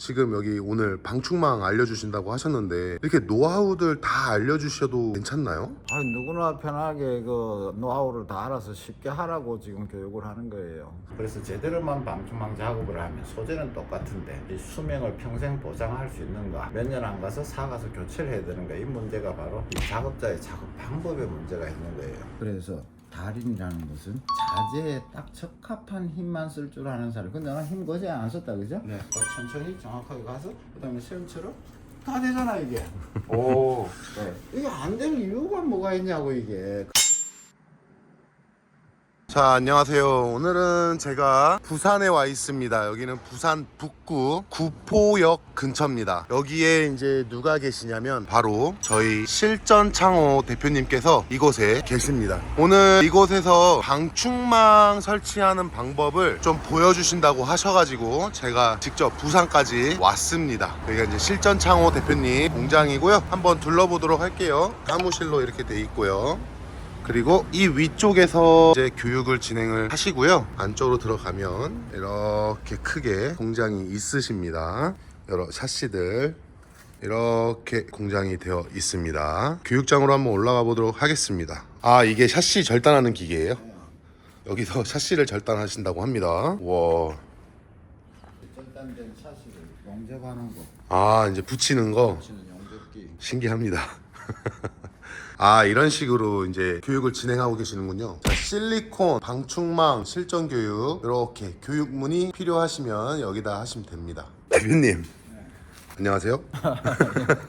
지금 여기 오늘 방충망 알려주신다고 하셨는데 이렇게 노하우들 다 알려주셔도 괜찮나요? 아니, 누구나 편하게 그 노하우를 다 알아서 쉽게 하라고 지금 교육을 하는 거예요. 그래서 제대로만 방충망 작업을 하면 소재는 똑같은데 이 수명을 평생 보장할 수 있는가, 몇 년 안 가서 사가서 교체를 해야 되는가, 이 문제가 바로 이 작업자의 작업 방법에 문제가 있는 거예요. 그래서 달인이라는 것은 자재에 딱 적합한 힘만 쓸 줄 아는 사람. 근데 나는 힘 거의 안 썼다, 그죠? 네. 천천히 정확하게 가서 그다음에 쌤처럼 다 되잖아 이게. 오. 네. 이게 안 되는 이유가 뭐가 있냐고 이게. 자, 안녕하세요. 오늘은 제가 부산에 와 있습니다. 여기는 부산 북구 구포역 근처입니다. 여기에 이제 누가 계시냐면 바로 저희 실전창호 대표님께서 이곳에 계십니다. 오늘 이곳에서 방충망 설치하는 방법을 좀 보여주신다고 하셔가지고 제가 직접 부산까지 왔습니다. 여기가 이제 실전창호 대표님 공장이고요. 한번 둘러보도록 할게요. 사무실로 이렇게 돼 있고요. 그리고 이 위쪽에서 이제 교육을 진행을 하시고요. 안쪽으로 들어가면 이렇게 크게 공장이 있으십니다. 여러 샤시들 이렇게 공장이 되어 있습니다. 교육장으로 한번 올라가 보도록 하겠습니다. 아, 이게 샤시 절단하는 기계예요? 여기서 샤시를 절단하신다고 합니다. 와. 절단된 샤시를 용접하는 거. 아, 이제 붙이는 거 붙이는 용접기. 신기합니다. 아, 이런 식으로 이제 교육을 진행하고 계시는군요. 자, 실리콘, 방충망, 실전 교육 이렇게 교육문이 필요하시면 여기다 하시면 됩니다. 대표님, 안녕하세요.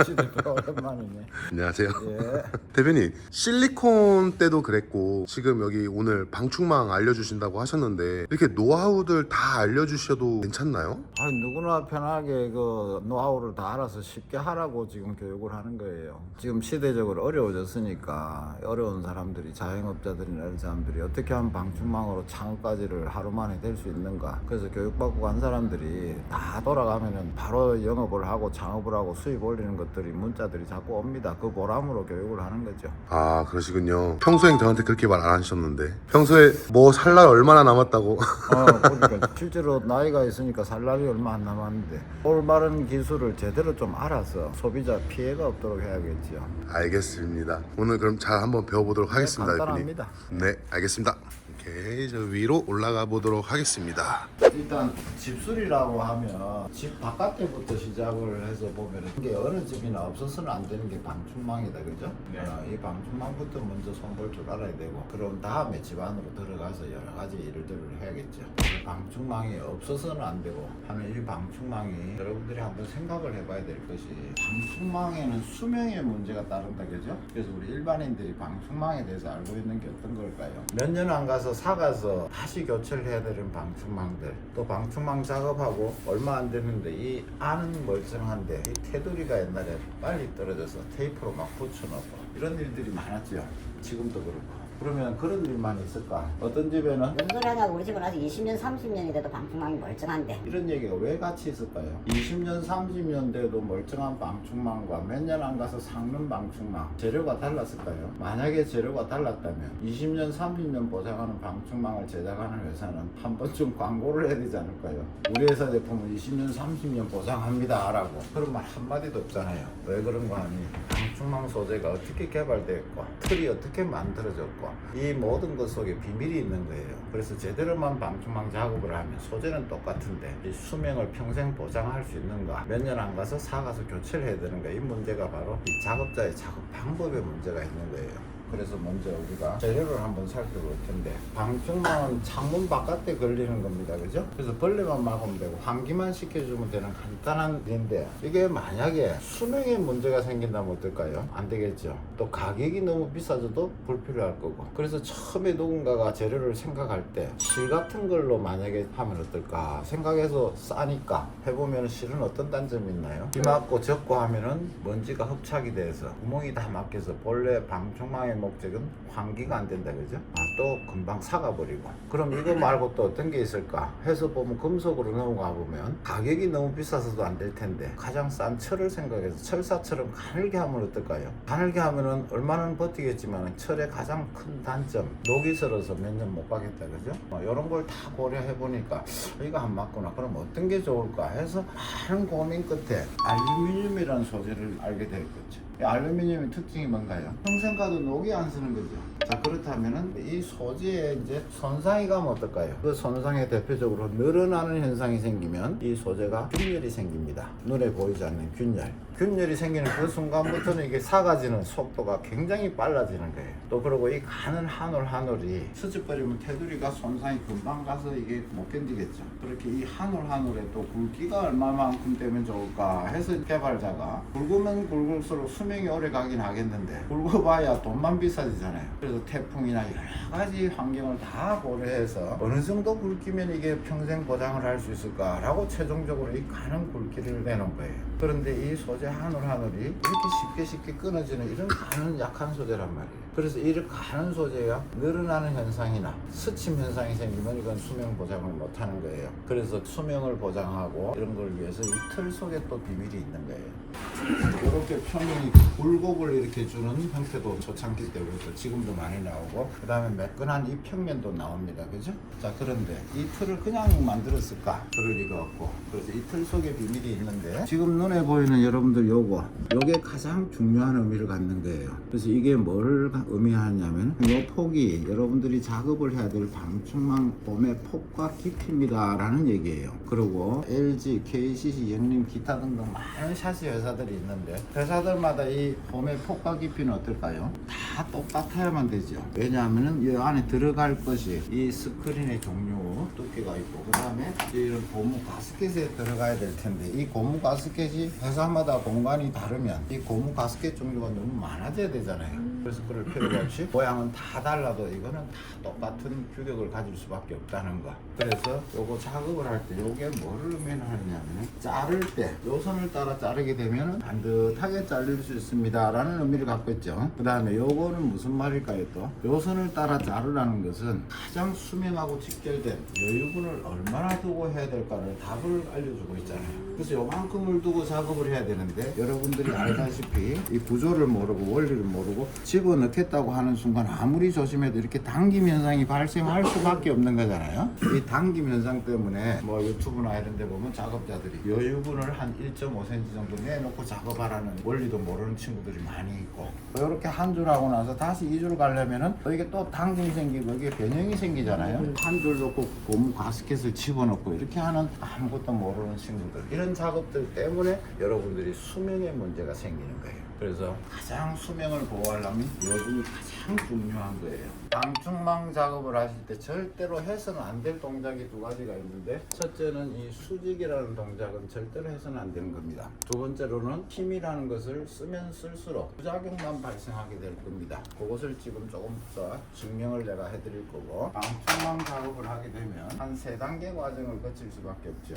진짜 오랜만이네. 안녕하세요. 예. 대표님, 실리콘 때도 그랬고 지금 여기 오늘 방충망 알려주신다고 하셨는데 이렇게 노하우들 다 알려주셔도 괜찮나요? 아니, 누구나 편하게 그 노하우를 다 알아서 쉽게 하라고 지금 교육을 하는 거예요. 지금 시대적으로 어려워졌으니까 어려운 사람들이, 자영업자들이나 이런 사람들이 어떻게 하면 방충망으로 창업까지를 하루 만에 될 수 있는가. 그래서 교육받고 간 사람들이 다 돌아가면은 바로 영업을 하고 창업을 하고 수입 올리는 것들이 문자들이 자꾸 옵니다. 그 보람으로 교육을 하는 거죠. 아, 그러시군요. 평소엔 저한테 그렇게 말 안 하셨는데 평소에 뭐 살 날 얼마나 남았다고 그러니까 실제로 나이가 있으니까 살 날이 얼마 안 남았는데 올바른 기술을 제대로 좀 알아서 소비자 피해가 없도록 해야겠죠. 알겠습니다. 오늘 그럼 잘 한번 배워보도록 하겠습니다. 간단합니다. 대표님. 네, 알겠습니다. 오케이, 저 위로 올라가 보도록 하겠습니다. 일단 집수리라고 하면 집 바깥에부터 시작을 해서 보면 이게 어느 집이나 없어서는 안 되는 게 방충망이다, 그죠? 네. 이 방충망부터 먼저 손볼 줄 알아야 되고, 그런 다음에 집 안으로 들어가서 여러 가지 일들을 해야겠죠. 이 방충망이 없어서는 안 되고 하는 이 방충망이 여러분들이 한번 생각을 해봐야 될 것이, 방충망에는 수명의 문제가 따른다, 그죠? 그래서 우리 일반인들이 방충망에 대해서 알고 있는 게 어떤 걸까요? 몇 년 안 가서 사가서 다시 교체를 해야 되는 방충망들, 또 방충망 작업하고 얼마 안 됐는데 이 안은 멀쩡한데 이 테두리가 옛날에 빨리 떨어져서 테이프로 막 붙여놓고 이런 일들이 많았죠. 지금도 그렇고. 그러면 그런 일만 있을까? 어떤 집에는 무슨 소리 하냐고. 우리 집은 아직 20년, 30년이 돼도 방충망이 멀쩡한데. 이런 얘기가 왜 같이 있을까요? 20년, 30년 돼도 멀쩡한 방충망과 몇 년 안 가서 삭는 방충망, 재료가 달랐을까요? 만약에 재료가 달랐다면 20년, 30년 보장하는 방충망을 제작하는 회사는 한 번쯤 광고를 해야 되지 않을까요? 우리 회사 제품은 20년, 30년 보장합니다 라고. 그런 말 한마디도 없잖아요. 왜 그런가 하니 방충망 소재가 어떻게 개발되었고 틀이 어떻게 만들어졌고 이 모든 것 속에 비밀이 있는 거예요. 그래서 제대로만 방충망 작업을 하면 소재는 똑같은데 이 수명을 평생 보장할 수 있는가, 몇 년 안 가서 사가서 교체를 해야 되는가, 이 문제가 바로 이 작업자의 작업 방법에 문제가 있는 거예요. 그래서 먼저 우리가 재료를 한번 살펴볼 텐데, 방충망은 창문 바깥에 걸리는 겁니다, 그죠? 그래서 벌레만 막으면 되고 환기만 시켜주면 되는 간단한 일인데, 이게 만약에 수명에 문제가 생긴다면 어떨까요? 안 되겠죠. 또 가격이 너무 비싸져도 불필요할 거고. 그래서 처음에 누군가가 재료를 생각할 때 실 같은 걸로 만약에 하면 어떨까 생각해서 싸니까 해보면 실은 어떤 단점이 있나요? 비 맞고 젖고 하면은 먼지가 흡착이 돼서 구멍이 다 막혀서 본래 방충망에 목적은 환기가 안 된다 그죠? 또 금방 사가버리고. 그럼 이거 말고 또 어떤 게 있을까 해서 보면 금속으로 넘어가 보면 가격이 너무 비싸서도 안 될 텐데 가장 싼 철을 생각해서 철사처럼 가늘게 하면 어떨까요? 가늘게 하면은 얼마나 버티겠지만 철의 가장 큰 단점 녹이 슬어서 몇 년 못 가겠다 그죠? 이런 걸 다 고려해 보니까 이거 안 맞구나. 그럼 어떤 게 좋을까 해서 많은 고민 끝에 알루미늄이라는 소재를 알게 되었겠죠. 이 알루미늄의 특징이 뭔가요? 평생 가도 녹이 안 쓰는 거죠. 자, 그렇다면은 이 소재에 이제 손상이 가면 어떨까요? 그 손상에 대표적으로 늘어나는 현상이 생기면 이 소재가 균열이 생깁니다. 눈에 보이지 않는 균열. 균열이 생기는 그 순간부터는 이게 삭아지는 속도가 굉장히 빨라지는 거예요. 또 그리고 이 가는 한올이 스쳐버리면 테두리가 손상이 금방 가서 이게 못 견디겠죠. 그렇게 이 한올에 또 굵기가 얼마만큼 되면 좋을까 해서 개발자가 굵으면 굵을수록 수명이 오래 가긴 하겠는데 굵어봐야 돈만 비싸지잖아요. 그래서 태풍이나 여러 가지 환경을 다 고려해서 어느 정도 굵기면 이게 평생 보장을 할 수 있을까라고 최종적으로 이 가는 굵기를 내놓은 거예요. 그런데 이 소재 한올이 이렇게 쉽게 끊어지는 이런 가는 약한 소재란 말이에요. 그래서 이렇게 가는 소재가 늘어나는 현상이나 스침 현상이 생기면 이건 수명 보장을 못하는 거예요. 그래서 수명을 보장하고 이런 걸 위해서 이 틀 속에 또 비밀이 있는 거예요. 이렇게 표면이 굴곡을 이렇게 주는 형태도 초창기 때부터 지금도 많이 나오고 그 다음에 매끈한 이 평면도 나옵니다. 그죠? 자, 그런데 이 틀을 그냥 만들었을까? 그럴 리가 없고 그래서 이 틀 속에 비밀이 있는데 지금 눈에 보이는 여러분들 요게 가장 중요한 의미를 갖는 거예요. 그래서 이게 뭘 의미하냐면 이 폭이 여러분들이 작업을 해야 될 방충망 봄의 폭과 깊이입니다 라는 얘기예요. 그리고 LG, KCC, 영림, 기타 등등 많은 샤시 회사들이 있는데 회사들마다 이 봄의 폭과 깊이는 어떨까요? 다 똑같아야만 되죠. 왜냐하면 이 안에 들어갈 것이 이 스크린의 종류 두께가 있고 그 다음에 이런 고무 가스켓에 들어가야 될 텐데 이 고무 가스켓이 회사마다 공간이 다르면 이 고무 가스켓 종류가 너무 많아져야 되잖아요. 그래서 그럴 필요가 없이 모양은 다 달라도 이거는 다 똑같은 규격을 가질 수밖에 없다는 거. 그래서 요거 작업을 할 때 요게 뭐를 의미하냐면 자를 때 요선을 따라 자르게 되면 반듯하게 잘릴 수 있습니다 라는 의미를 갖고 있죠. 그 다음에 요거는 무슨 말일까요? 또 요선을 따라 자르라는 것은 가장 수명하고 직결된 여유분을 얼마나 두고 해야 될까를 답을 알려주고 있잖아요. 그래서 요만큼을 두고 작업을 해야 되는데 여러분들이 알다시피 이 구조를 모르고 원리를 모르고 집어넣겠다고 하는 순간 아무리 조심해도 이렇게 당김 현상이 발생할 수밖에 없는 거잖아요. 이 당김 현상 때문에 뭐 유튜브나 이런 데 보면 작업자들이 여유분을 한 1.5cm 정도 내놓고 작업하라는 원리도 모르는 친구들이 많이 있고 이렇게 한 줄 하고 나서 다시 2줄 가려면은 이게 또 당김이 생기고 이게 변형이 생기잖아요. 한 줄 놓고 고무 가스켓을 집어넣고 이렇게 하는 아무것도 모르는 친구들 이런 작업들 때문에 여러분들이 수명에 문제가 생기는 거예요. 그래서 가장 수명을 보호하려면 여분이 가장 중요한 거예요. 방충망 작업을 하실 때 절대로 해서는 안 될 동작이 두 가지가 있는데 첫째는 이 수직이라는 동작은 절대로 해서는 안 되는 겁니다. 두 번째로는 힘이라는 것을 쓰면 쓸수록 부작용만 발생하게 될 겁니다. 그것을 지금 조금 더 증명을 내가 해드릴 거고 방충망 작업을 하게 되면 한 3단계 과정을 거칠 수밖에 없죠.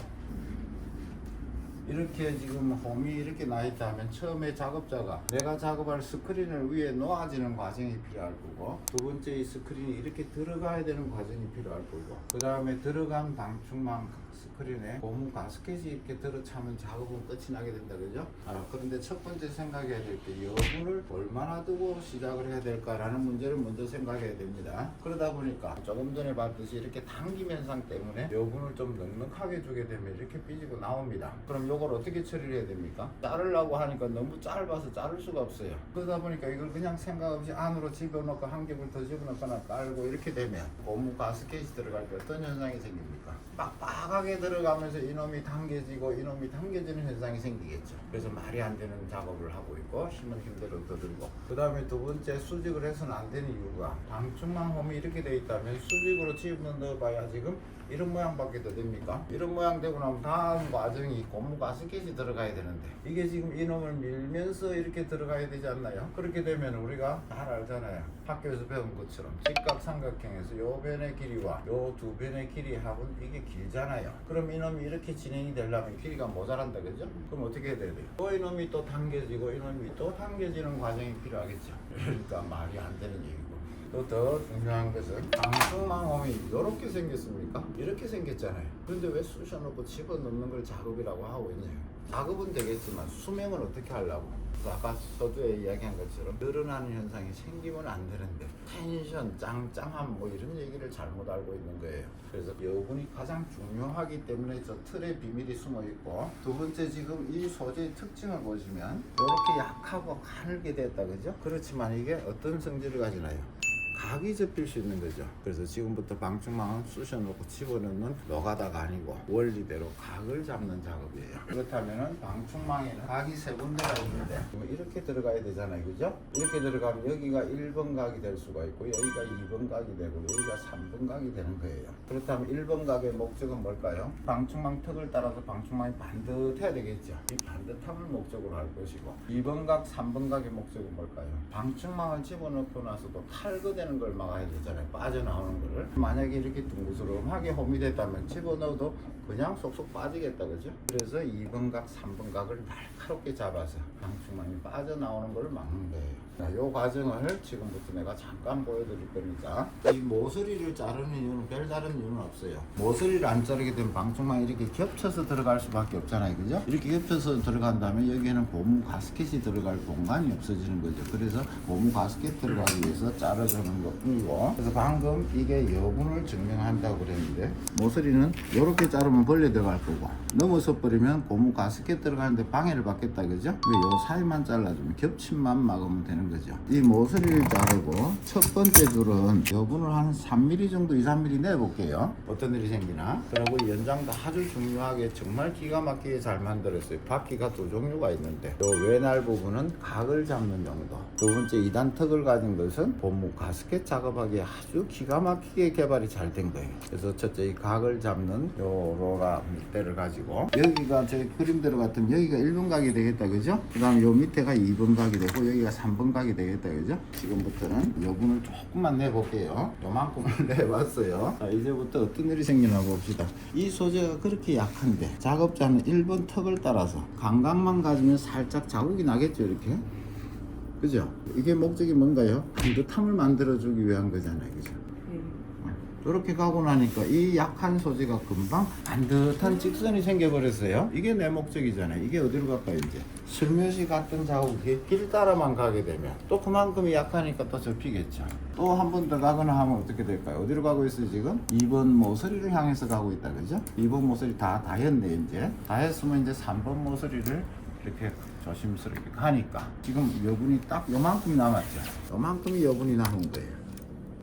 이렇게 지금 홈이 이렇게 나 있다면 처음에 작업자가 내가 작업할 스크린을 위에 놓아지는 과정이 필요할 거고 두 번째 이 스크린이 이렇게 들어가야 되는 과정이 필요할 거고 그 다음에 들어간 방충망 스크린에 고무 가스켓이 이렇게 들어차면 작업은 끝이 나게 된다 그죠? 그런데 첫 번째 생각해야 될 게 여분을 얼마나 두고 시작을 해야 될까라는 문제를 먼저 생각해야 됩니다. 그러다 보니까 조금 전에 봤듯이 이렇게 당김 현상 때문에 여분을 좀 넉넉하게 주게 되면 이렇게 삐지고 나옵니다. 그럼 요걸 어떻게 처리를 해야 됩니까? 자르려고 하니까 너무 짧아서 자를 수가 없어요. 그러다 보니까 이걸 그냥 생각 없이 안으로 집어넣고 한 겹을 더 집어넣거나 깔고 이렇게 되면 고무 가스켓이 들어갈 때 어떤 현상이 생깁니까? 빡빡하게 들어가면서 이놈이 당겨지고 이놈이 당겨지는 현상이 생기겠죠. 그래서 말이 안 되는 작업을 하고 있고 힘은 힘대로 더 들고 그 다음에 두 번째 수직을 해서는 안 되는 이유가 방충망 홈이 이렇게 돼 있다면 수직으로 집어넣어 봐야 지금 이런 모양밖에 더 됩니까? 이런 모양 되고 나면 다음 과정이 고무 가스켓이 들어가야 되는데 이게 지금 이놈을 밀면서 이렇게 들어가야 되지 않나요? 그렇게 되면 우리가 잘 알잖아요. 학교에서 배운 것처럼 직각삼각형에서 요 변의 길이와 요 두 변의 길이 합은 이게 길잖아요. 거예요. 그럼 이놈이 이렇게 진행이 되려면 길이가 모자란다, 그죠? 그럼 어떻게 해야 돼요? 또 이놈이 또 당겨지고 이놈이 또 당겨지는 과정이 필요하겠죠. 그러니까 말이 안 되는 얘기고. 또 더 중요한 것은 방충망홈이 이렇게 생겼습니까? 이렇게 생겼잖아요. 그런데 왜 쑤셔놓고 집어넣는 걸 작업이라고 하고 있냐요. 작업은 되겠지만 수명은 어떻게 하려고? 아까 서두에 이야기한 것처럼 늘어나는 현상이 생기면 안 되는데 텐션, 짱짱함 뭐 이런 얘기를 잘못 알고 있는 거예요. 그래서 여분이 가장 중요하기 때문에 저 틀에 비밀이 숨어 있고, 두 번째 지금 이 소재의 특징을 보시면 이렇게 약하고 가늘게 됐다, 그죠? 그렇지만 이게 어떤 성질을 가지나요? 각이 접힐 수 있는 거죠. 그래서 지금부터 방충망을 쑤셔놓고 집어넣는 노가다가 아니고 원리대로 각을 잡는 작업이에요. 그렇다면 방충망에는 각이 세 군데가 있는데 이렇게 들어가야 되잖아요, 그죠? 이렇게 들어가면 여기가 1번 각이 될 수가 있고 여기가 2번 각이 되고 여기가 3번 각이 되는 거예요. 그렇다면 1번 각의 목적은 뭘까요? 방충망 턱을 따라서 방충망이 반듯해야 되겠죠. 이 반듯함을 목적으로 할 것이고, 2번 각, 3번 각의 목적은 뭘까요? 방충망을 집어넣고 나서도 탈거되는 걸 막아야 되잖아요. 빠져나오는 거를. 만약에 이렇게 둥그스름하게 홈이 됐다면 집어넣어도 그냥 쏙쏙 빠지겠다, 그죠? 그래서 2번 각, 3번 각을 날카롭게 잡아서 방충망이 빠져나오는 걸 막는 거예요. 자, 요 과정을 지금부터 내가 잠깐 보여드릴 겁니다. 이 모서리를 자르는 이유는 별다른 이유는 없어요. 모서리를 안 자르게 되면 방충망이 이렇게 겹쳐서 들어갈 수밖에 없잖아요, 그죠? 이렇게 겹쳐서 들어간다면 여기에는 고무 가스켓이 들어갈 공간이 없어지는 거죠. 그래서 고무 가스켓 들어가기 위해서 자르는 것뿐이고, 그래서 방금 이게 여분을 증명한다고 그랬는데 모서리는 이렇게 자르면 벌레 들어갈 거고, 넘어서 버리면 고무 가스켓 들어가는데 방해를 받겠다, 그죠? 요 사이만 잘라주면 겹침만 막으면 되는 거죠. 이 모서리를 자르고 첫 번째 줄은 여분을 한 3mm 정도, 2, 3mm 내볼게요. 어떤 일이 생기나. 그리고 이 연장도 아주 중요하게 정말 기가 막히게 잘 만들었어요. 바퀴가 두 종류가 있는데 요 외날 부분은 각을 잡는 정도, 두 번째 2단 턱을 가진 것은 고무 가스켓 작업하기에 아주 기가 막히게 개발이 잘 된 거예요. 그래서 첫째 이 각을 잡는 요 로라 밑대를 가지고, 여기가 제 그림대로 같으면 여기가 1번 각이 되겠다, 그죠? 그 다음에 요 밑에가 2번 각이 되고 여기가 3번 각이 되겠다, 그죠? 지금부터는 여분을 조금만 내볼게요. 요만큼을 내봤어요. 자, 이제부터 어떤 일이 생기나 봅시다. 이 소재가 그렇게 약한데 작업자는 1번 턱을 따라서 감각만 가지면 살짝 자국이 나겠죠, 이렇게. 그죠? 이게 목적이 뭔가요? 반듯함을 만들어주기 위한 거잖아요, 그죠? 이렇게 가고 나니까 이 약한 소재가 금방 반듯한 직선이 생겨버렸어요. 이게 내 목적이잖아요. 이게 어디로 갈까요, 이제? 슬며시 갔던 자국이 길 따라만 가게 되면 또 그만큼이 약하니까 또 접히겠죠. 또 한 번 더 가거나 하면 어떻게 될까요? 어디로 가고 있어요, 지금? 2번 모서리를 향해서 가고 있다, 그죠? 2번 모서리 다 했네, 이제. 다 했으면 이제 3번 모서리를 이렇게 조심스럽게 가니까 지금 여분이 딱 요만큼 남았죠. 요만큼이 여분이 남은 거예요.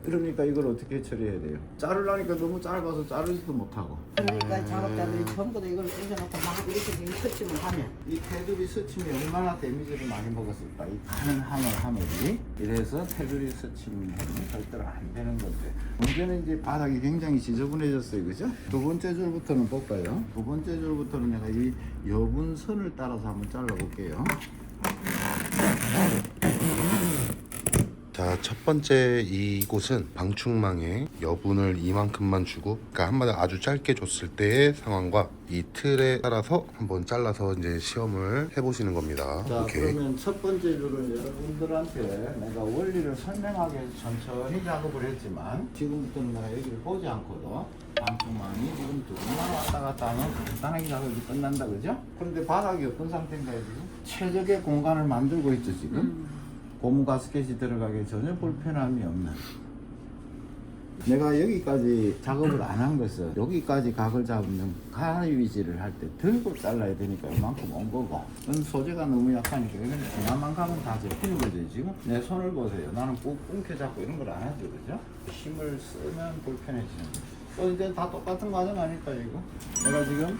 그러니까 이걸 어떻게 처리해야 돼요? 자르려니까 너무 짧아서 자르지도 못하고. 그러니까 작업자들이 전부 다 이걸 꽂아놓고 막 이렇게 지금 터치를 하면 이 테두리 스침이 얼마나 데미지를 많이 먹었을까? 이 가는 하늘이. 이래서 테두리 스침이 절대로 안 되는 건데, 문제는 이제 바닥이 굉장히 지저분해졌어요, 그죠? 두 번째 줄부터는 볼까요? 두 번째 줄부터는 내가 이 여분선을 따라서 한번 잘라볼게요. 자, 첫 번째 이곳은 방충망에 여분을 이만큼만 주고, 그러니까 한마디 아주 짧게 줬을 때의 상황과 이 틀에 따라서 한번 잘라서 이제 시험을 해보시는 겁니다. 자, 오케이. 그러면 첫 번째 줄은 여러분들한테 내가 원리를 설명하기 위해서 천천히 작업을 했지만, 지금부터는 내가 여기를 보지 않고도 방충망이 지금 두 번만 왔다 갔다 하면 간단하게 작업이 끝난다, 그죠? 그런데 바닥이 어떤 상태인가요, 지금? 최적의 공간을 만들고 있죠, 지금? 고무 가스켓이 들어가기에 전혀 불편함이 없는. 내가 여기까지 작업을 안 한 것은 여기까지 각을 잡으면 가위질을 할 때 들고 잘라야 되니까 이만큼 온 거고, 그건 소재가 너무 약하니까 이건 그만만 가면 다 접히는 거죠. 지금 내 손을 보세요. 나는 꾹 끊겨잡고 이런 걸 안 하죠, 그죠? 힘을 쓰면 불편해지는 거죠. 또 이제 다 똑같은 과정 아닐까요, 이거? 내가 지금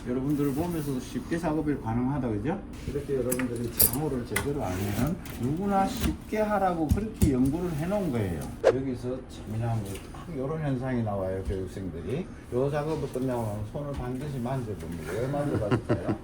여러분들을 보면서 쉽게 작업이 가능하다, 그죠? 이렇게 여러분들이 장호를 제대로 알면 누구나 쉽게 하라고 그렇게 연구를 해놓은 거예요. 여기서 재미난 거 딱 이런 현상이 나와요, 교육생들이. 요 작업을 끝나고 나면 손을 반드시 만져봅니다. 왜 만져봤을까요?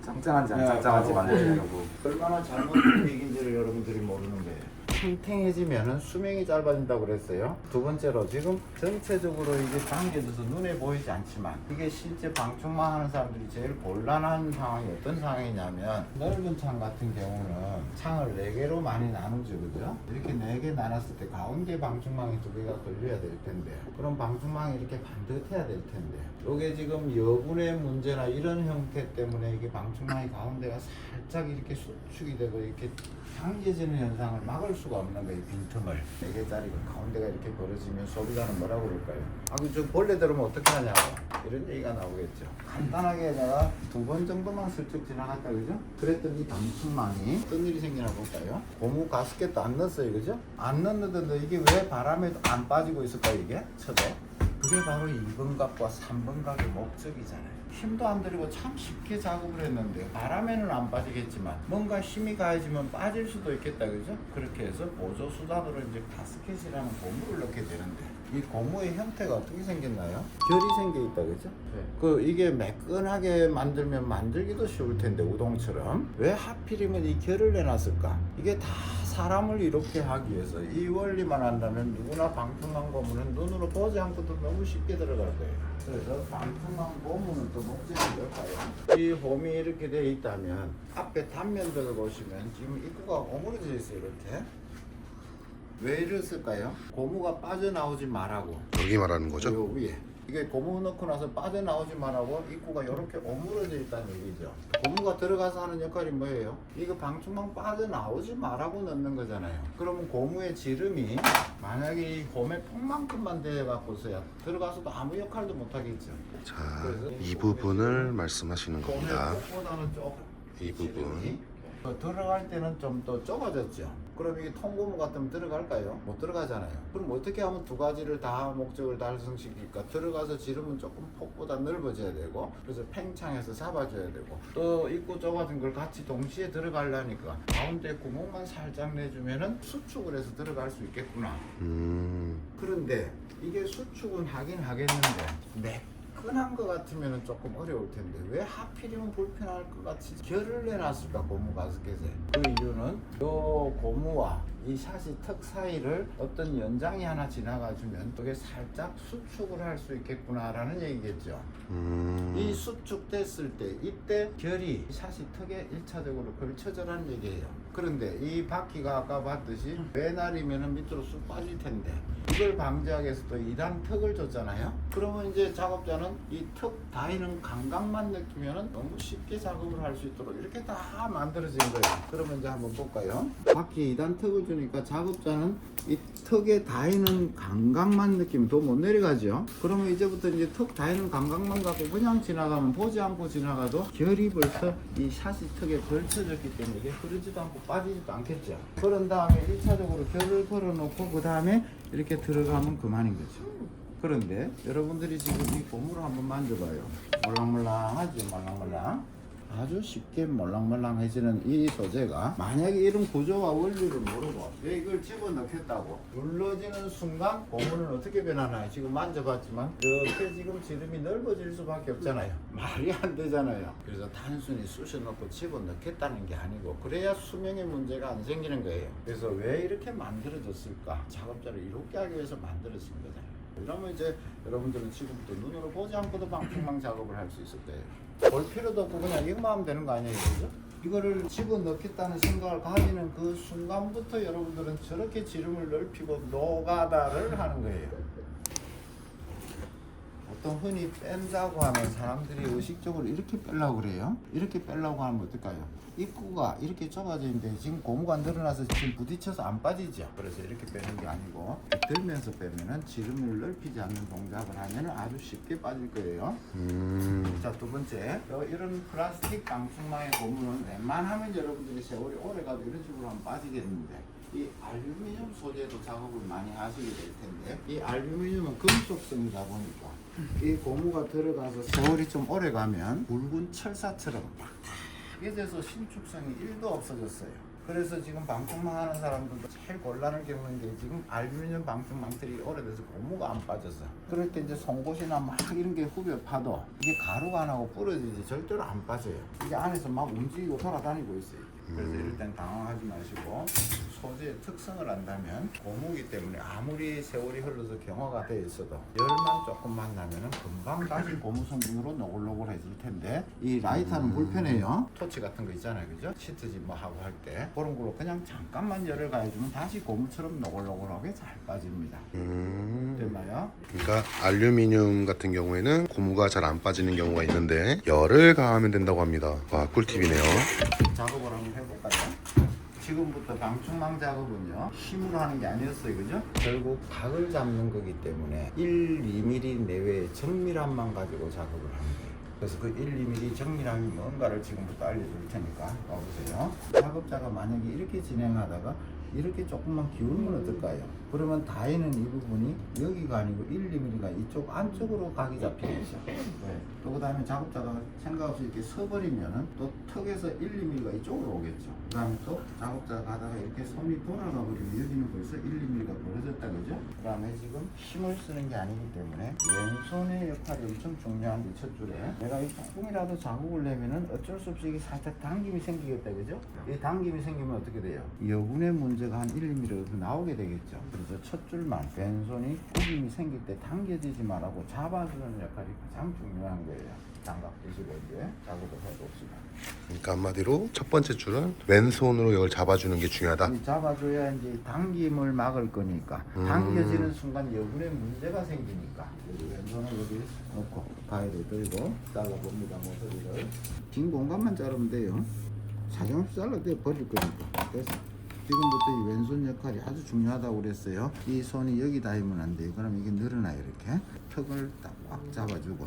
짱짱한지 안 짱짱한지 만들려고. 얼마나 잘못된 얘기인지를 여러분들이 모르는 거예요. 탱탱해지면은 수명이 짧아진다고 그랬어요. 두 번째로 지금 전체적으로 이게 당겨져서 눈에 보이지 않지만 이게 실제 방충망 하는 사람들이 제일 곤란한 상황이 어떤 상황이냐면 넓은 창 같은 경우는 창을 4개로 많이 나누죠, 그죠? 이렇게 4개 나눴을 때 가운데 방충망이 2개가 걸려야 될 텐데 그럼 방충망이 이렇게 반듯해야 될 텐데 이게 지금 여분의 문제나 이런 형태 때문에 이게 방충망이 가운데가 살짝 이렇게 수축이 되고 이렇게 당겨지는 현상을 막을 수가 없는 거예요. 빈틈을 4개짜리가 가운데가 이렇게 벌어지면 소비자는 뭐라고 그럴까요? 아, 저 벌레 들으면 어떻게 하냐고 이런 얘기가 나오겠죠. 간단하게 내가 2번 정도만 슬쩍 지나갔다, 그죠? 그랬더니 이 방충망이 어떤 일이 생기나 볼까요? 고무 가스켓도 안 넣었어요, 그죠? 안 넣었는데 이게 왜 바람에도 안 빠지고 있을까요, 이게? 쳐도 그게 바로 2번 각과 3번 각의 목적이잖아요. 힘도 안 들이고 참 쉽게 작업을 했는데 바람에는 안 빠지겠지만 뭔가 힘이 가해지면 빠질 수도 있겠다, 그죠? 그렇게 해서 보조 수단으로 이제 가스켓이라는 고무를 넣게 되는데 이 고무의 형태가 어떻게 생겼나요? 결이 생겨 있다, 그죠? 그 이게 매끈하게 만들면 만들기도 쉬울 텐데 우동처럼 왜 하필이면 이 결을 내놨을까? 이게 다 사람을 이렇게 하기 위해서 이 원리만 한다면 누구나 방충망 고무는 눈으로 보지 않고도 너무 쉽게 들어갈 거예요. 그래서 방충망 고무는 또 목적이 뭘까요? 이 홈이 이렇게 되어 있다면 앞에 단면들을 보시면 지금 입구가 오므려져 있어요, 이렇게. 왜 이랬을까요? 고무가 빠져나오지 말라고. 여기 말하는 거죠? 요 위에. 이게 고무 넣고 나서 빠져나오지 말라고 입구가 이렇게 오므려져 있다는 얘기죠. 고무가 들어가서 하는 역할이 뭐예요? 이거 방충망 빠져나오지 말라고 넣는 거잖아요. 그러면 고무의 지름이 만약에 이 홈의 폭만큼만 되어갖고서야 들어가서도 아무 역할도 못하겠죠. 자, 이 부분을 말씀하시는 홈의 겁니다. 폭보다는 조금 이 부분. 지름이 들어갈 때는 좀 더 좁아졌죠. 그럼 이게 통고무 같으면 들어갈까요? 못 들어가잖아요. 그럼 어떻게 하면 두 가지를 다 목적을 달성시킬까? 들어가서 지름은 조금 폭보다 넓어져야 되고 그래서 팽창해서 잡아줘야 되고 또 입구 좁아진 걸 같이 동시에 들어가려니까 가운데 구멍만 살짝 내주면은 수축을 해서 들어갈 수 있겠구나. 그런데 이게 수축은 하긴 하겠는데 매끈한 것 같으면 조금 어려울 텐데 왜 하필이면 불편할 것 같이 결을 내놨을까, 고무 가스켓에? 그 이유는 요 고무와 이 샷이 턱 사이를 어떤 연장이 하나 지나가주면 그게 살짝 수축을 할 수 있겠구나라는 얘기겠죠. 이 수축됐을 때 이때 결이 샷이 턱에 1차적으로 걸쳐져라는 얘기예요. 그런데 이 바퀴가 아까 봤듯이 외날이면 밑으로 쑥 빠질 텐데 이걸 방지하기 위해서 또 2단 턱을 줬잖아요. 그러면 이제 작업자는 이 턱 다이는 감각만 느끼면 너무 쉽게 작업을 할 수 있도록 이렇게 다 만들어진 거예요. 그러면 이제 한번 볼까요? 바퀴 2단 턱을 주니까 작업자는 이 턱에 다이는 감각만 느끼면 더 못 내려가죠. 그러면 이제부터 이제 턱 다이는 감각만 갖고 그냥 지나가면 보지 않고 지나가도 결이 벌써 이 샷이 턱에 걸쳐졌기 때문에 이게 흐르지도 않고 빠지지도 않겠죠. 그런 다음에 1차적으로 결을 걸어놓고 그 다음에 이렇게 들어가면 그만인 거죠. 그런데 여러분들이 지금 이 고무를 한번 만져봐요. 몰랑몰랑하죠, 몰랑몰랑. 아주 쉽게 몰랑몰랑해지는 이 소재가 만약에 이런 구조와 원리를 모르고 이걸 집어넣겠다고 눌러지는 순간 고무는 어떻게 변하나요? 지금 만져봤지만 이렇게 지금 지름이 넓어질 수밖에 없잖아요. 말이 안 되잖아요. 그래서 단순히 쑤셔넣고 집어넣겠다는 게 아니고 그래야 수명의 문제가 안 생기는 거예요. 그래서 왜 이렇게 만들어졌을까? 작업자를 이롭게 하기 위해서 만들어진 거잖아요. 이러면 이제 여러분들은 지금부터 눈으로 보지 않고도 방충망 작업을 할 수 있을 거예요. 볼 필요도 없고 그냥 이것만 하면 되는 거 아니에요, 그죠? 이거를 집어넣겠다는 생각을 가지는 그 순간부터 여러분들은 저렇게 지름을 넓히고 노가다를 하는 거예요. 보통 흔히 뺀다고 하면 사람들이 의식적으로 이렇게 빼려고 그래요. 이렇게 빼려고 하면 어떨까요? 입구가 이렇게 좁아져 있는데 지금 고무가 늘어나서 지금 부딪혀서 안 빠지죠. 그래서 이렇게 빼는 게 아니고 들면서 빼면은 지름을 넓히지 않는 동작을 하면 아주 쉽게 빠질 거예요. 자, 두 번째, 이런 플라스틱 방충망의 고무는 웬만하면 여러분들이 세월이 오래가도 이런 식으로 하면 빠지겠는데 이 알루미늄 소재도 작업을 많이 하시게 될 텐데 이 알루미늄은 금속성이다 보니까 이 고무가 들어가서 세월이 좀 오래 가면 굵은 철사처럼 빡하게 돼서 신축성이 1도 없어졌어요. 그래서 지금 방충망 하는 사람들도 제일 곤란을 겪는 게 지금 알루미늄 방충망들이 오래돼서 고무가 안 빠져서 그럴 때 이제 송곳이나 막 이런 게 후벼 파도 이게 가루가 안 하고 부러지지 절대로 안 빠져요. 이게 안에서 막 움직이고 돌아다니고 있어요. 그래서 이럴 땐 당황하지 마시고 소재의 특성을 안다면 고무기 때문에 아무리 세월이 흘러서 경화가 되어 있어도 열만 조금만 나면은 금방 다시 고무 성분으로 노골노골해질 텐데 이 라이터는 불편해요. 토치 같은 거 있잖아요, 그죠? 시트지 뭐 하고 할 때 그런 걸로 그냥 잠깐만 열을 가해주면 다시 고무처럼 노골노골하게 잘 빠집니다. 됐나요? 그러니까 알루미늄 같은 경우에는 고무가 잘 안 빠지는 경우가 있는데 열을 가하면 된다고 합니다. 와, 꿀팁이네요. 작업을 한번 해볼까요? 지금부터 방충망 작업은요 힘으로 하는 게 아니었어요, 그죠? 결국 각을 잡는 거기 때문에 1, 2mm 내외의 정밀함만 가지고 작업을 하는 거예요. 그래서 그 1, 2mm 정밀함이 뭔가를 지금부터 알려줄 테니까 와보세요. 작업자가 만약에 이렇게 진행하다가 이렇게 조금만 기울면 어떨까요? 그러면 다이는 이 부분이 여기가 아니고 1, 2mm가 이쪽 안쪽으로 각이 잡히겠죠. 또 그 다음에 작업자가 생각 없이 이렇게 서버리면은 또 턱에서 1, 2mm가 이쪽으로 오겠죠. 그 다음에 또 작업자가 가다가 이렇게 손이 돌아가 버리면 여기는 벌써 1, 2mm가 벌어졌다, 그죠? 그 다음에 지금 힘을 쓰는 게 아니기 때문에 왼손의 역할이 엄청 중요한데 첫 줄에 내가 이 조금이라도 자국을 내면은 어쩔 수 없이 이게 살짝 당김이 생기겠다, 그죠? 이 당김이 생기면 어떻게 돼요? 여분의 문제가 한 1, 2mm 나오게 되겠죠. 그래서 첫 줄만 왼손이 구김이 생길 때 당겨지지 말라고 잡아주는 역할이 가장 중요한 거예요. 장갑 끼시고 이제 작업을 해봅시다. 그러니까 한마디로 첫 번째 줄은 왼손으로 이걸 잡아주는 게 중요하다. 이 잡아줘야 이제 당김을 막을 거니까 당겨지는 순간 여분의 문제가 생기니까 여기 왼손을 여기 놓고 가위를 들고 잘라봅니다. 모서리를 긴 공간만 자르면 돼요. 사정없이 잘라도 버릴 거니까. 그래서 지금부터 이 왼손 역할이 아주 중요하다고 그랬어요. 이 손이 여기 닿으면 안 돼요. 그럼 이게 늘어나요. 이렇게 턱을 딱 꽉 잡아주고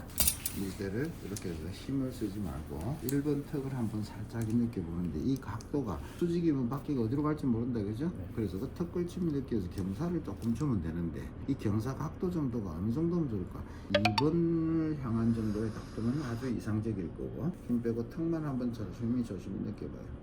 이때를 이렇게 해서 힘을 쓰지 말고 1번 턱을 한번 살짝 느껴보는데 이 각도가 수직이면 바퀴가 어디로 갈지 모른다, 그죠? 그래서 그 턱 걸침이 느껴서 경사를 조금 주면 되는데 이 경사 각도 정도가 어느 정도면 좋을까? 2번을 향한 정도의 각도는 아주 이상적일 거고 힘 빼고 턱만 한번 조심히 느껴봐요.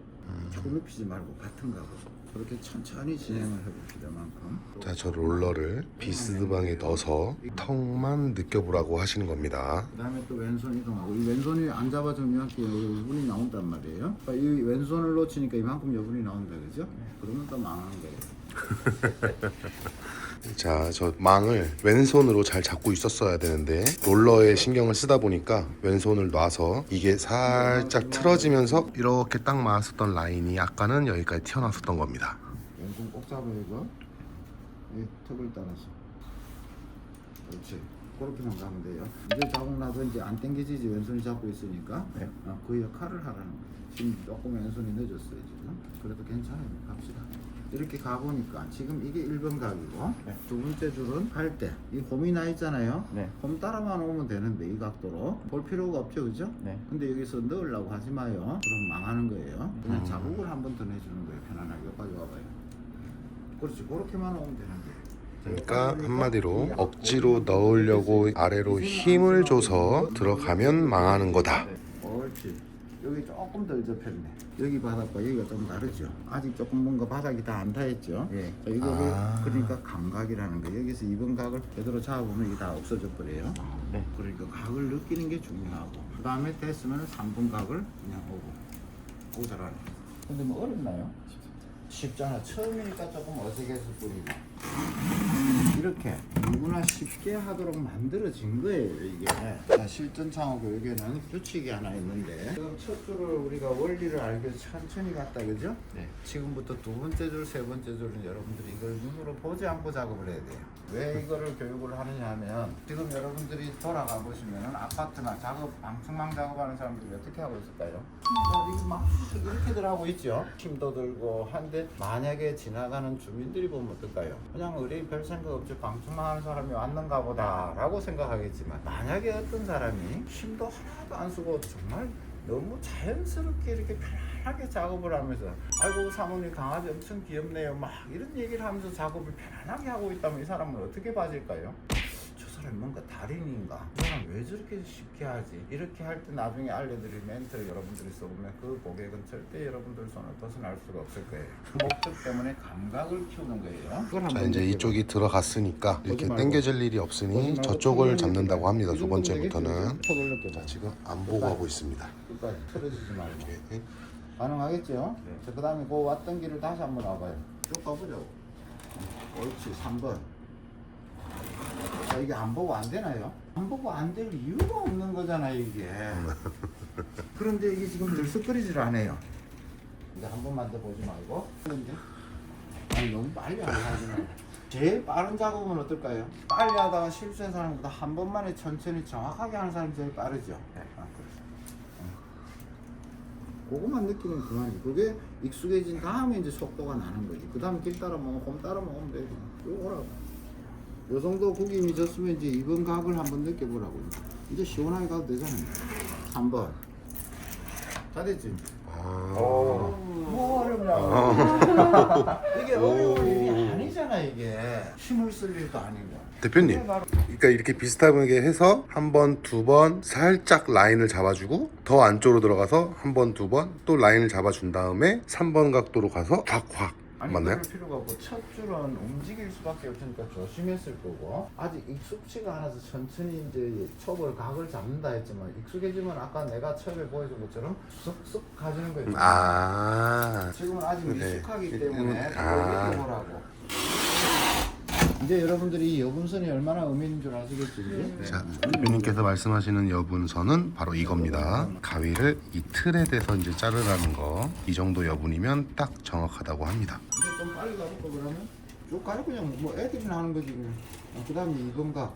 자꾸 눕히지 말고 같은 각으로 그렇게 천천히 진행을 해봅시다. 만큼. 자, 저 롤러를 비스드방에 넣어서 턱만 느껴보라고 하시는 겁니다. 그 다음에 또 왼손 이동하고 이 왼손이 안 잡아주면 이렇게 여분이 나온단 말이에요. 그러니까 이 왼손을 놓치니까 이만큼 여분이 나온다, 그죠? 그러면 또 망한 거예요. 자, 저 망을 왼손으로 잘 잡고 있었어야 되는데 롤러에 신경을 쓰다 보니까 왼손을 놔서 이게 살짝 틀어지면서 이렇게 딱 맞았었던 라인이 아까는 여기까지 튀어나왔었던 겁니다. 왼손 꼭 잡아요, 이거. 이 턱을 따라서. 그렇지. 그렇게만 가면 돼요. 이제 자국 나서 이제 안 당겨지지, 왼손이 잡고 있으니까. 네. 그 역할을 하라는 거예요. 지금 조금 왼손이 늦었어요, 지금. 그래도 괜찮아요. 갑시다. 이렇게 가보니까 지금 이게 1번 각이고 네. 두 번째 줄은 할 때 이 홈이 나 있잖아요. 네. 홈 따라만 오면 되는데 이 각도로 볼 필요가 없죠, 그죠? 네. 근데 여기서 넣으려고 하지 마요. 그럼 망하는 거예요. 그냥 자국을 한 번 더 내주는 거예요. 편안하게 여기까지 와봐요. 그렇지, 그렇게만 오면 되는 거예요. 그러니까 한마디로 억지로 넣으려고 아래로 힘을 줘서 들어가면 망하는 거다. 옳지. 여기 조금 덜 접혔네. 여기 바닥과 여기가 좀 다르죠. 아직 조금 뭔가 바닥이 다 안 닿았죠. 예. 이거를 그러니까 감각이라는 거. 여기서 2번 각을 제대로 잡아보면 이게 다 없어져 버려요. 네. 그러니까 각을 느끼는 게 중요하고. 그 다음에 됐으면 3번 각을 그냥 오고 잘하네. 근데 뭐 어렵나요? 쉽잖아. 처음이니까 조금 어색해서 뿐이고. 이렇게 누구나 쉽게 하도록 만들어진 거예요, 이게. 자, 실전 창호 교육에는 규칙이 하나 있는데 지금 첫 줄을 우리가 원리를 알기 위해서 천천히 갔다, 그죠? 네. 지금부터 두 번째 줄, 세 번째 줄은 여러분들이 이걸 눈으로 보지 않고 작업을 해야 돼요. 왜 이거를 교육을 하느냐 하면 지금 여러분들이 돌아가 보시면은 아파트나 방충망 작업하는 사람들이 어떻게 하고 있을까요? 이거 막 이렇게들 하고 있죠. 힘도 들고 한데 만약에 지나가는 주민들이 보면 어떨까요? 그냥 우리 별 생각 없이 방충망 하는 사람이 왔는가 보다 라고 생각하겠지만 만약에 어떤 사람이 힘도 하나도 안 쓰고 정말 너무 자연스럽게 이렇게 편안하게 작업을 하면서 아이고 사모님 강아지 엄청 귀엽네요 막 이런 얘기를 하면서 작업을 편안하게 하고 있다면 이 사람은 어떻게 봐질까요? 저 사람이 뭔가 달인인가? 이 사람 왜 저렇게 쉽게 하지? 이렇게 할 때 나중에 알려드릴 멘트를 여러분들이 써보면 그 고객은 절대 여러분들 손을 벗어날 수가 없을 거예요. 그 목적 때문에 감각을 키우는 거예요. 자, 이제 이쪽이 들어갔으니까 이렇게 당겨질 일이 없으니 저쪽을 잡는다고 합니다. 두 번째부터는. 자, 지금 안 보고 하고 있습니다. 끝까지 틀어지지 말고. 가능하겠죠? 네. 그 다음에 그 왔던 길을 다시 한번 와봐요. 쭉 가보자고. 옳지. 3번. 자, 이게 안 보고 안 되나요? 안 보고 안 될 이유가 없는 거잖아 이게. 그런데 이게 지금 들썩거리질 않아요. 이제 한 번만 더 보지 말고. 그런데 아니 너무 빨리 안 하지만 제일 빠른 작업은 어떨까요? 빨리 하다가 실수한 사람보다 한 번만에 천천히 정확하게 하는 사람이 제일 빠르죠. 네. 그것만 느끼면 그만이지. 그게 익숙해진 다음에 이제 속도가 나는 거지. 그 다음에 길 따라 먹으면 곰 따라 먹으면 돼. 요거라고. 요 정도 구김이 졌으면 이제 이번 각을 한번 느껴보라고. 이제 시원하게 가도 되잖아요. 3번. 다 됐지? 뭐 어렵냐고. 이게 어려운 일이 아니잖아 이게. 힘을 쓸 일도 아니고. 대표님, 그러니까 이렇게 비슷하게 해서 한 번, 두 번 살짝 라인을 잡아주고 더 안쪽으로 들어가서 한 번, 두 번 또 라인을 잡아준 다음에 3번 각도로 가서 확 아니 맞나요? 그럴 필요가 없고 첫 줄은 움직일 수밖에 없으니까 조심했을 거고 아직 익숙치가 않아서 천천히 이제 첩을 각을 잡는다 했지만 익숙해지면 아까 내가 첩에 보여준 것처럼 쑥쑥 가지는 거예요. 아, 지금은 아직 네. 미숙하기 때문에 아. 그걸 보라고. 이제 여러분들이 이 여분선이 얼마나 의미 있는 줄 아시겠지? 이제? 자, 대표님께서 말씀하시는 여분선은 바로 이겁니다. 가위를 이 틀에 대서 이제 자르라는 거. 이 정도 여분이면 딱 정확하다고 합니다. 이제 좀 빨리 가볼까 그러면? 쭉 가요 그냥 뭐 애들이나 하는 거지 그냥. 그 다음에 2번가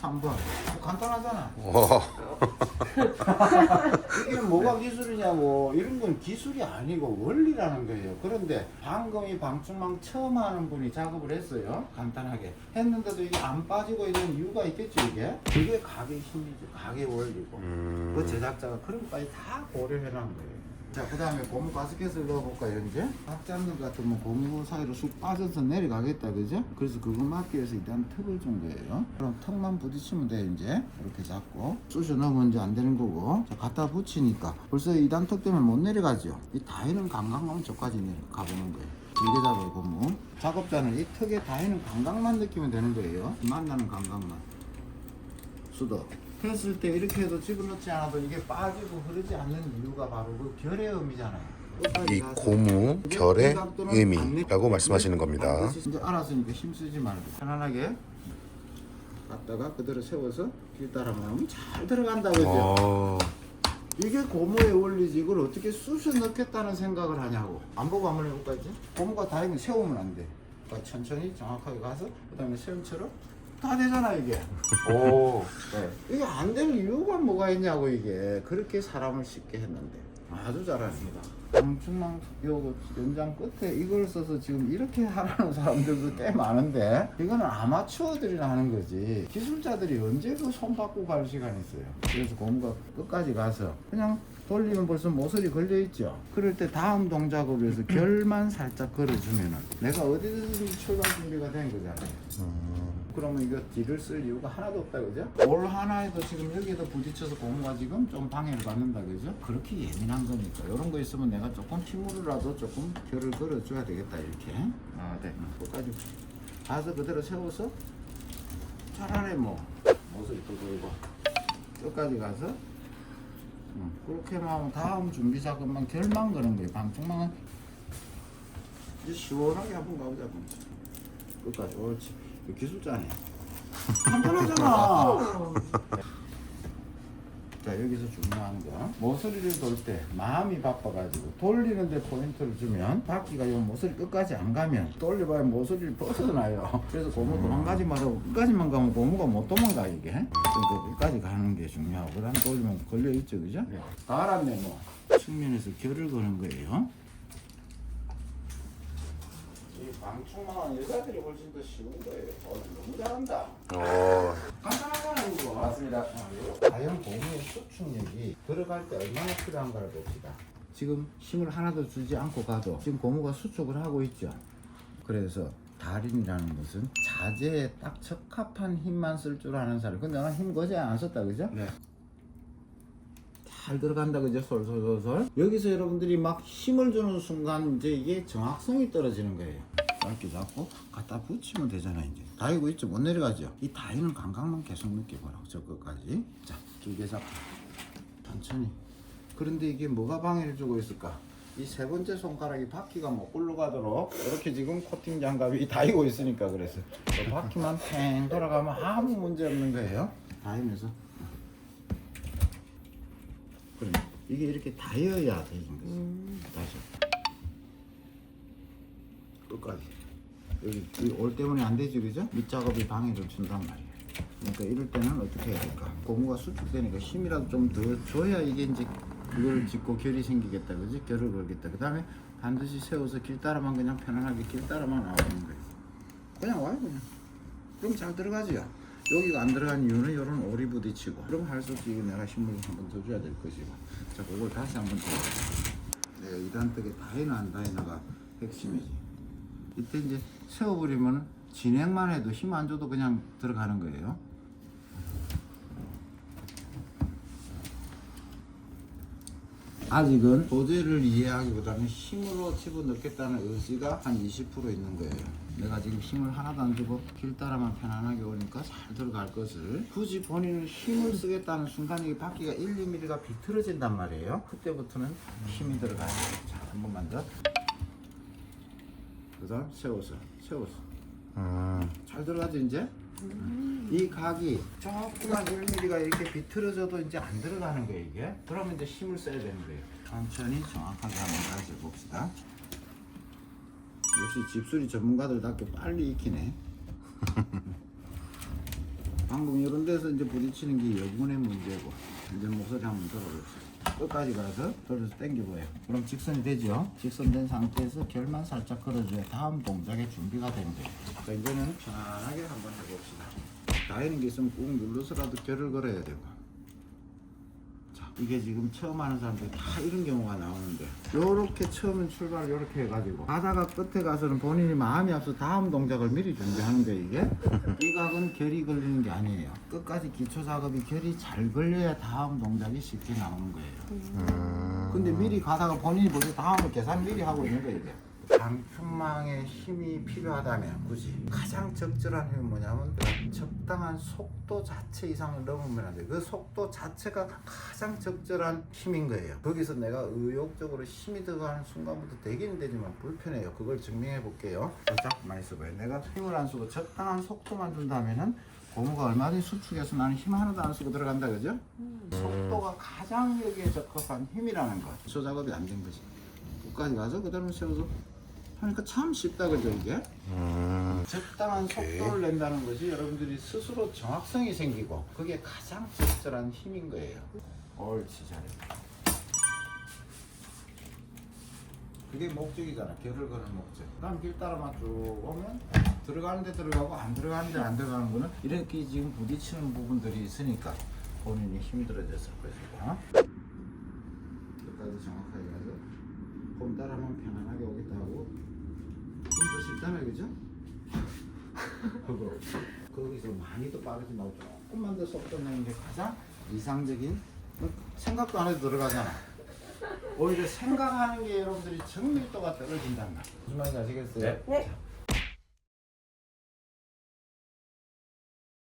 3번 간단하잖아. 이게 뭐가 기술이냐고. 이런 건 기술이 아니고 원리라는 거예요. 그런데 방금 이 방충망 처음 하는 분이 작업을 했어요. 간단하게 했는데도 이게 안 빠지고 이런 이유가 있겠죠. 이게 그게 가게 힘이죠. 가게 원리고 그 제작자가 그런 것까지 다 고려해 놓은 거예요. 자, 그 다음에 고무 가스켓을 넣어볼까요, 이제? 각 잡는 것 같으면 고무 사이로 쑥 빠져서 내려가겠다, 그죠? 그래서 그거 막기 위해서 일단 턱을 준 거예요. 그럼 턱만 부딪히면 돼요, 이제. 이렇게 잡고. 쑤셔 넣으면 이제 안 되는 거고. 자, 갖다 붙이니까. 벌써 2단 턱 때문에 못 내려가죠? 이 다이는 감각만 저까지 가보는 거예요. 길게 잡아요, 고무. 작업자는 이 턱에 다이는 감각만 느끼면 되는 거예요. 만나는 감각만. 수도. 했을 때 이렇게 해도 집어넣지 않아도 이게 빠지고 흐르지 않는 이유가 바로 그 결의 의미잖아요. 이 고무 결의 의미라고 말씀하시는 겁니다. 이제 알았으니까 힘쓰지 말고 편안하게 갖다가 그대로 세워서 길 따라 먹으면 잘 들어간다 그죠? 이게 고무의 원리지. 이걸 어떻게 쑤셔 넣겠다는 생각을 하냐고. 안 보고 한번 해볼까 이제? 고무가 다이면 세우면 안 돼. 그러니까 천천히 정확하게 가서 그 다음에 세움처럼 다 되잖아 이게. 오. 네. 이게 안 될 이유가 뭐가 있냐고. 이게 그렇게 사람을 쉽게 했는데 아주 잘하십니다. 방충망 요 연장 끝에 이걸 써서 지금 이렇게 하라는 사람들도 꽤 많은데 이거는 아마추어들이나 하는 거지 기술자들이 언제 그 손 받고 갈 시간이 있어요. 그래서 고무가 끝까지 가서 그냥 돌리면 벌써 모서리 걸려 있죠. 그럴 때 다음 동작으로 해서 결만 살짝 걸어주면은 내가 어디든지 출발 준비가 된 거잖아요. 그러면 이거 뒤를 쓸 이유가 하나도 없다 그죠? 올 하나에도 지금 여기에도 부딪혀서 고무가 지금 좀 방해를 받는다 그죠? 그렇게 예민한 거니까 이런 거 있으면 내가 조금 힘으로라도 조금 결을 걸어줘야 되겠다 이렇게. 아, 네. 끝까지 가서 그대로 세워서 차라리 뭐 모서리 또 돌고 끝까지 가서 그렇게만 하면 다음 준비 작업만 결만 거는 거예요. 방충망은 이제 시원하게 한번 가보자. 끝까지. 옳지. 기술자네. 간단하잖아. 자, 여기서 중요한 거 모서리를 돌 때 마음이 바빠가지고 돌리는데 포인트를 주면 바퀴가 요 모서리 끝까지 안 가면 돌려봐야 모서리를 벗어나요. 그래서 고무 도망가지 말고 끝까지만 가면 고무가 못 도망가 이게. 그러니까 끝까지 가는 게 중요하고 그 다음에 돌리면 걸려있죠 그죠? 네. 다 알았네 뭐. 측면에서 결을 거는 거예요. 방충망은 여자들이 훨씬 더 쉬운 거예요. 너무 잘한다. 간단하잖아 이거. 맞습니다. 과연 고무의 수축력이 들어갈 때 얼마나 필요한가를 봅시다. 지금 힘을 하나도 주지 않고 가도 지금 고무가 수축을 하고 있죠. 그래서 달인이라는 것은 자재에 딱 적합한 힘만 쓸 줄 아는 사람. 근데 나는 힘 거의 안 썼다 그죠? 네. 잘 들어간다 그죠? 솔솔솔솔. 여기서 여러분들이 막 힘을 주는 순간 이제 이게 정확성이 떨어지는 거예요. 짧게 잡고 갖다 붙이면 되잖아요. 이제 다이고 있죠. 못 내려가죠. 이 다이는 감각만 계속 느껴보라고. 저 끝까지. 자, 길게 잡고 천천히. 그런데 이게 뭐가 방해를 주고 있을까? 이 세 번째 손가락이 바퀴가 못 굴러가도록 이렇게 지금 코팅 장갑이 달고 있으니까 그래서 바퀴만 팽 돌아가면 아무 문제 없는 거예요. 닿으면서 그래 이게 이렇게 닿여야 되는 거지. 다시 끝까지 여기 올 때문에 안 되지 그죠? 밑작업이 방해를 준단 말이에요. 그러니까 이럴 때는 어떻게 해야 될까? 고무가 수축되니까 힘이라도 좀 더 줘야 이게 이제 그걸 짚고 결이 생기겠다 그지? 결을 걸겠다. 그 다음에 반드시 세워서 길 따라만 그냥 편안하게 길 따라만 나오는 거예요. 그냥 와요 그냥. 그럼 잘 들어가지요. 여기가 안 들어간 이유는 이런 오리 부딪히고 그럼 할 수 없이 이거 내가 힘을 한번 더 줘야 될 것이고. 자 그걸 다시 한번 더 내가 2단 떡에 다이나 안 다이나가 핵심이지. 이때 이제 세워버리면 진행만 해도 힘 안 줘도 그냥 들어가는 거예요. 아직은 소재를 이해하기보다는 힘으로 집어넣겠다는 의지가 한 20% 있는 거예요. 내가 지금 힘을 하나도 안 주고 길 따라만 편안하게 오니까 잘 들어갈 것을 굳이 본인은 힘을 쓰겠다는 순간 이 바퀴가 1, 2mm가 비틀어진단 말이에요. 그때부터는 힘이 들어가요. 자, 한 번만 더. 그 다음 세워서 잘 들어가죠 이제? 이 각이 조금만 1mm가 이렇게 비틀어져도 이제 안 들어가는 거예요 이게. 그러면 이제 힘을 써야 되는 거예요. 천천히 정확하게 한번 다시 해봅시다. 역시 집수리 전문가들답게 빨리 익히네. 방금 이런 데서 이제 부딪히는 게 여분의 문제고. 이제 목소리 한번 들어봅시다. 끝까지 가서 돌려서 당겨봐요. 그럼 직선이 되죠? 직선된 상태에서 결만 살짝 걸어줘야 다음 동작의 준비가 되는 거예요. 자, 이제는 편안하게 한번 해봅시다. 다이는 게 있으면 꾹 눌러서라도 결을 걸어야 되고. 자, 이게 지금 처음 하는 사람들이 다 이런 경우가 나오는데 요렇게 처음엔 출발을 요렇게 해가지고 가다가 끝에 가서는 본인이 마음이 앞서 다음 동작을 미리 준비하는 거예요 이게. 이 각은 결이 걸리는 게 아니에요. 끝까지 기초 작업이 결이 잘 걸려야 다음 동작이 쉽게 나오는 거예요. 근데 미리 가다가 본인이 벌써 다음을 계산 미리 하고 있는 거예요 이게. 방충망에 힘이 필요하다면 굳이 가장 적절한 힘은 뭐냐면 적당한 속도 자체 이상을 넘으면 안 돼요. 그 속도 자체가 가장 적절한 힘인 거예요. 거기서 내가 의욕적으로 힘이 들어가는 순간부터 되기는 되지만 불편해요. 그걸 증명해 볼게요. 살짝 많이 써봐요. 내가 힘을 안 쓰고 적당한 속도만 준다면은 고무가 얼마든지 수축해서 나는 힘 하나도 안 쓰고 들어간다 그죠? 속도가 가장 여기에 적합한 힘이라는 거. 저 작업이 안 된 거지. 끝까지 가서 그대로 세워서 하니까 참 쉽다 그죠 이게? 적당한 속도를 낸다는 것이 여러분들이 스스로 정확성이 생기고 그게 가장 적절한 힘인 거예요. 옳지 잘해. 그게 목적이잖아. 결을 거는 목적. 그다음 길 따라만 쭉 오면 들어가는 데 들어가고 안 들어가는 데 안 들어가는 거는 이렇게 지금 부딪히는 부분들이 있으니까 본인이 힘이 들어졌을 것이고 끝까지 정확하게 가서 봄 따라만 편안하게 오겠다 하고 좀 더 쉽다며 그죠? 그거 거기서 많이 더 빠르지 말고 조금만 더 속도 내는 게 가장 이상적인 생각도 안 해도 들어가잖아. 오히려 생각하는 게 여러분들이 정밀도가 떨어진단 말이야. 무슨 말인지 아시겠어요? 네.